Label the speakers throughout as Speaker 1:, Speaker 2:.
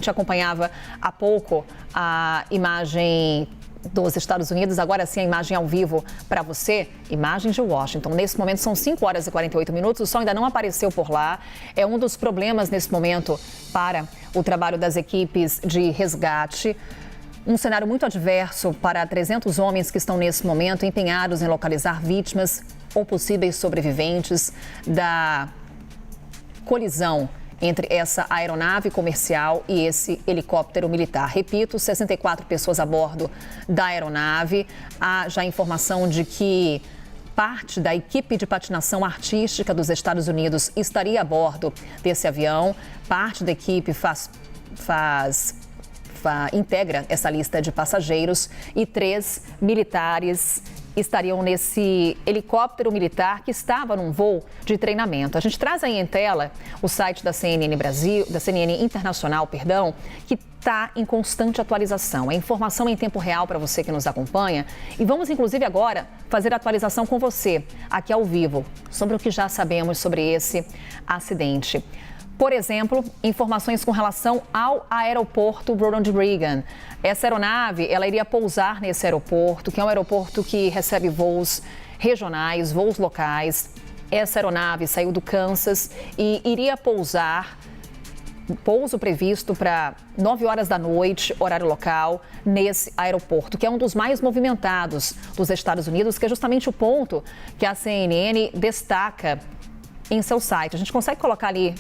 Speaker 1: A gente acompanhava há pouco a imagem dos Estados Unidos, agora sim a imagem ao vivo para você, imagem de Washington. Nesse momento são 5 horas e 48 minutos, o sol ainda não apareceu por lá. É um dos problemas nesse momento para o trabalho das equipes de resgate. Um cenário muito adverso para 300 homens que estão nesse momento empenhados em localizar vítimas ou possíveis sobreviventes da colisão entre essa aeronave comercial e esse helicóptero militar. Repito, 64 pessoas a bordo da aeronave. Há já informação de que parte da equipe de patinação artística dos Estados Unidos estaria a bordo desse avião. Parte da equipe integra essa lista de passageiros e 3 militares estariam nesse helicóptero militar que estava num voo de treinamento. A gente traz aí em tela o site da CNN Brasil, da CNN Internacional, que está em constante atualização. É informação em tempo real para você que nos acompanha. E vamos, inclusive, agora fazer a atualização com você, aqui ao vivo, sobre o que já sabemos sobre esse acidente. Por exemplo, informações com relação ao aeroporto Ronald Reagan. Essa aeronave, ela iria pousar nesse aeroporto, que é um aeroporto que recebe voos regionais, voos locais. Essa aeronave saiu do Kansas e iria pousar, pouso previsto para 9 horas da noite, horário local, nesse aeroporto, que é um dos mais movimentados dos Estados Unidos, que é justamente o ponto que a CNN destaca em seu site. A gente consegue colocar ali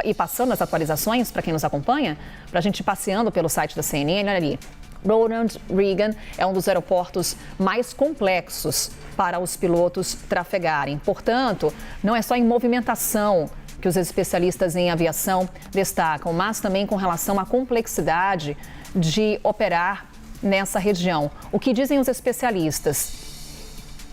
Speaker 1: e passando as atualizações para quem nos acompanha, para a gente ir passeando pelo site da CNN, olha ali. Ronald Reagan é um dos aeroportos mais complexos para os pilotos trafegarem. Portanto, não é só em movimentação que os especialistas em aviação destacam, mas também com relação à complexidade de operar nessa região. O que dizem os especialistas?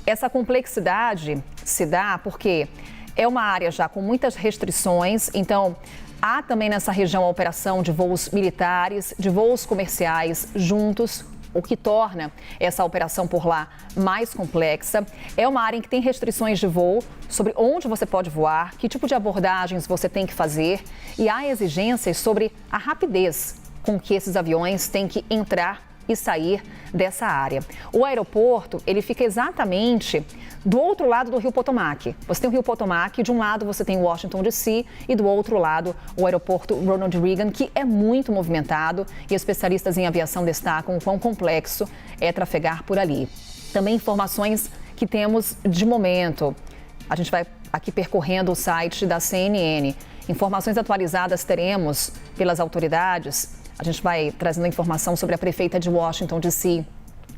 Speaker 1: Essa complexidade se dá porque é uma área já com muitas restrições, então há também nessa região a operação de voos militares, de voos comerciais juntos, o que torna essa operação por lá mais complexa. É uma área em que tem restrições de voo sobre onde você pode voar, que tipo de abordagens você tem que fazer e há exigências sobre a rapidez com que esses aviões têm que entrar e sair dessa área. O aeroporto, ele fica exatamente do outro lado do Rio Potomac. Você tem o Rio Potomac, de um lado você tem Washington DC e do outro lado o aeroporto Ronald Reagan, que é muito movimentado e especialistas em aviação destacam o quão complexo é trafegar por ali. Também informações que temos de momento. A gente vai aqui percorrendo o site da CNN. Informações atualizadas teremos pelas autoridades. A gente vai trazendo informação sobre a prefeita de Washington, D.C.,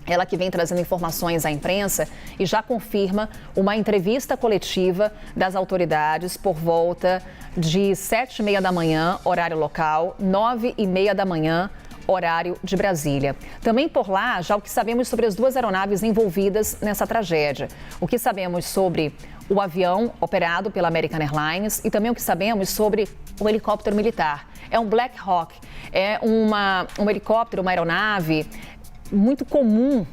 Speaker 1: ela que vem trazendo informações à imprensa e já confirma uma entrevista coletiva das autoridades por volta de 7h30 da manhã, horário local, 9h30 da manhã, horário de Brasília. Também por lá, já o que sabemos sobre as 2 aeronaves envolvidas nessa tragédia. O que sabemos sobre o avião operado pela American Airlines e também o que sabemos sobre o helicóptero militar. É um Black Hawk, é um helicóptero, uma aeronave muito comum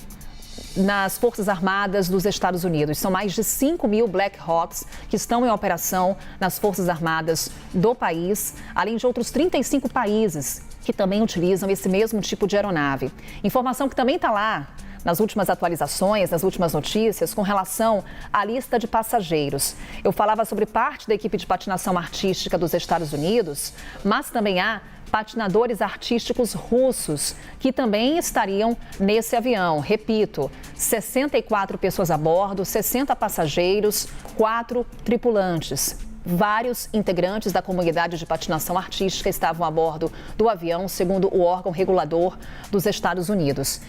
Speaker 1: nas Forças Armadas dos Estados Unidos. São mais de 5.000 Black Hawks que estão em operação nas Forças Armadas do país, além de outros 35 países que também utilizam esse mesmo tipo de aeronave. Informação que também está lá nas últimas atualizações, nas últimas notícias, com relação à lista de passageiros. Eu falava sobre parte da equipe de patinação artística dos Estados Unidos, mas também há patinadores artísticos russos que também estariam nesse avião. Repito, 64 pessoas a bordo, 60 passageiros, 4 tripulantes. Vários integrantes da comunidade de patinação artística estavam a bordo do avião, segundo o órgão regulador dos Estados Unidos.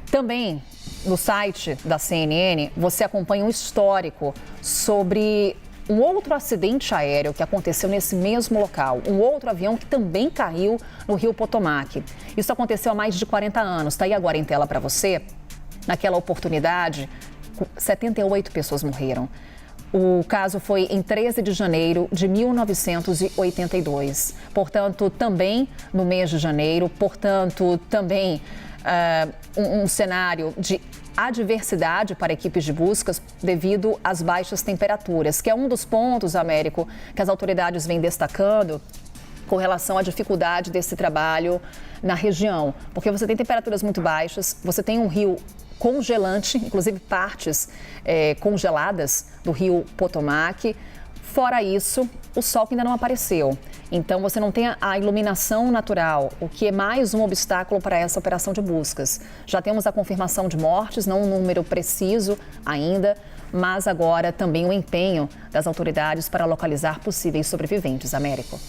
Speaker 1: Também no site da CNN você acompanha um histórico sobre um outro acidente aéreo que aconteceu nesse mesmo local. Um outro avião que também caiu no Rio Potomac. Isso aconteceu há mais de 40 anos. Está aí agora em tela para você. Naquela oportunidade, 78 pessoas morreram. O caso foi em 13 de janeiro de 1982. Portanto, também no mês de janeiro, portanto, também um cenário de adversidade para equipes de buscas devido às baixas temperaturas, que é um dos pontos, Américo, que as autoridades vêm destacando com relação à dificuldade desse trabalho na região, porque você tem temperaturas muito baixas, você tem um rio congelante, inclusive partes congeladas do rio Potomac. Fora isso, o sol que ainda não apareceu. Então, você não tem a iluminação natural, o que é mais um obstáculo para essa operação de buscas. Já temos a confirmação de mortes, não um número preciso ainda, mas agora também o empenho das autoridades para localizar possíveis sobreviventes. Américo.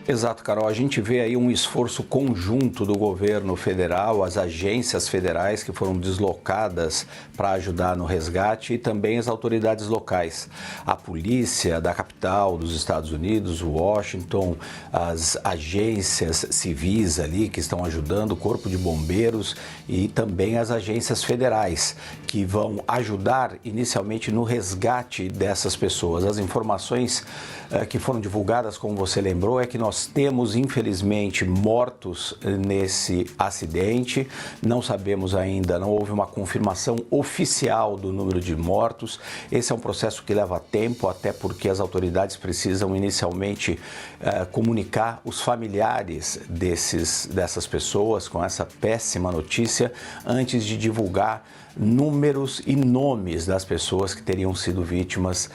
Speaker 2: Exato, Carol. A gente vê aí um esforço conjunto do governo federal, as agências federais que foram deslocadas para ajudar no resgate e também as autoridades locais. A polícia da capital dos Estados Unidos, Washington, as agências civis ali que estão ajudando, o Corpo de Bombeiros e também as agências federais que vão ajudar inicialmente no resgate dessas pessoas. As informações que foram divulgadas, como você lembrou, é que nós temos, infelizmente, mortos nesse acidente. Não sabemos ainda, não houve uma confirmação oficial do número de mortos. Esse é um processo que leva tempo, até porque as autoridades precisam inicialmente comunicar os familiares dessas pessoas com essa péssima notícia antes de divulgar números e nomes das pessoas que teriam sido vítimas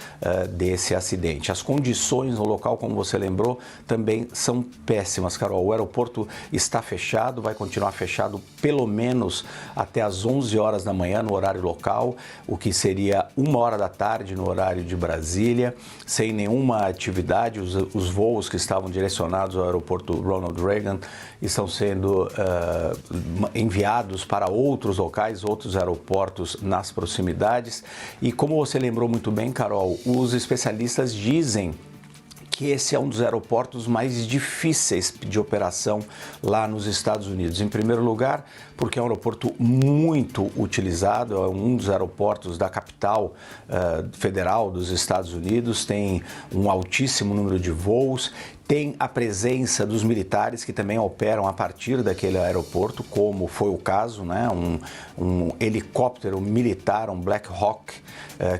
Speaker 2: desse acidente. As condições no local, como você lembrou, também são péssimas, Carol. O aeroporto está fechado, vai continuar fechado pelo menos até às 11 horas da manhã no horário local, o que seria 1 hora da tarde no horário de Brasília, sem nenhuma atividade. Os voos que estavam direcionados ao aeroporto Ronald Reagan estão sendo enviados para outros locais, outros aeroportos nas proximidades. E como você lembrou muito bem, Carol, os especialistas dizem que esse é um dos aeroportos mais difíceis de operação lá nos Estados Unidos. Em primeiro lugar, porque é um aeroporto muito utilizado, é um dos aeroportos da capital federal dos Estados Unidos, tem um altíssimo número de voos, tem a presença dos militares que também operam a partir daquele aeroporto, como foi o caso, né? Um helicóptero militar, um Black Hawk,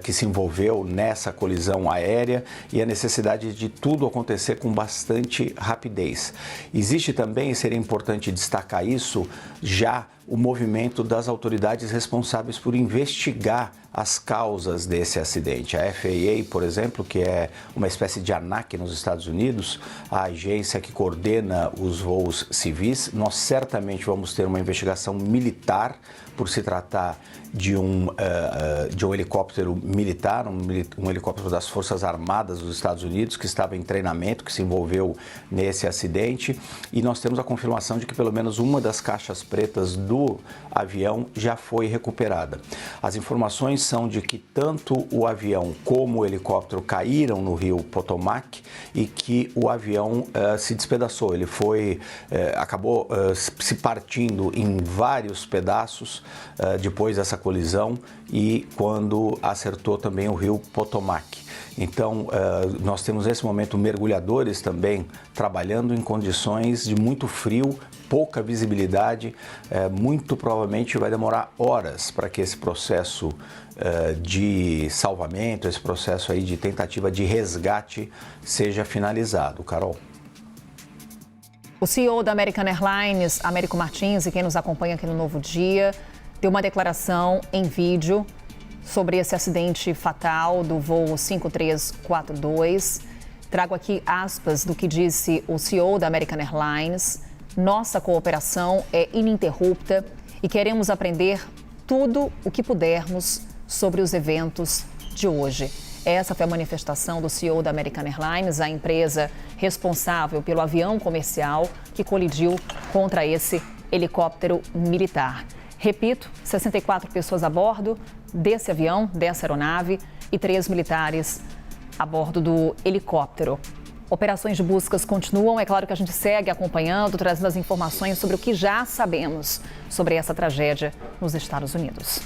Speaker 2: que se envolveu nessa colisão aérea e a necessidade de tudo acontecer com bastante rapidez. Existe também, e seria importante destacar isso, já o movimento das autoridades responsáveis por investigar as causas desse acidente. A FAA, por exemplo, que é uma espécie de ANAC nos Estados Unidos, a agência que coordena os voos civis, nós certamente vamos ter uma investigação militar por se tratar de um helicóptero militar, um helicóptero das Forças Armadas dos Estados Unidos que estava em treinamento, que se envolveu nesse acidente, e nós temos a confirmação de que pelo menos uma das caixas pretas do avião já foi recuperada. As informações são de que tanto o avião como o helicóptero caíram no rio Potomac e que o avião se despedaçou, ele acabou se partindo em vários pedaços depois dessa colisão e quando acertou também o rio Potomac. Então, nós temos nesse momento mergulhadores também trabalhando em condições de muito frio, pouca visibilidade, muito provavelmente vai demorar horas para que esse processo de salvamento, esse processo aí de tentativa de resgate seja finalizado. Carol.
Speaker 1: O CEO da American Airlines, Américo Martins, e quem nos acompanha aqui no Novo Dia, deu uma declaração em vídeo sobre esse acidente fatal do voo 5342. Trago aqui aspas do que disse o CEO da American Airlines. Nossa cooperação é ininterrupta e queremos aprender tudo o que pudermos sobre os eventos de hoje. Essa foi a manifestação do CEO da American Airlines, a empresa responsável pelo avião comercial que colidiu contra esse helicóptero militar. Repito, 64 pessoas a bordo desse avião, dessa aeronave, e 3 militares a bordo do helicóptero. Operações de buscas continuam, é claro que a gente segue acompanhando, trazendo as informações sobre o que já sabemos sobre essa tragédia nos Estados Unidos.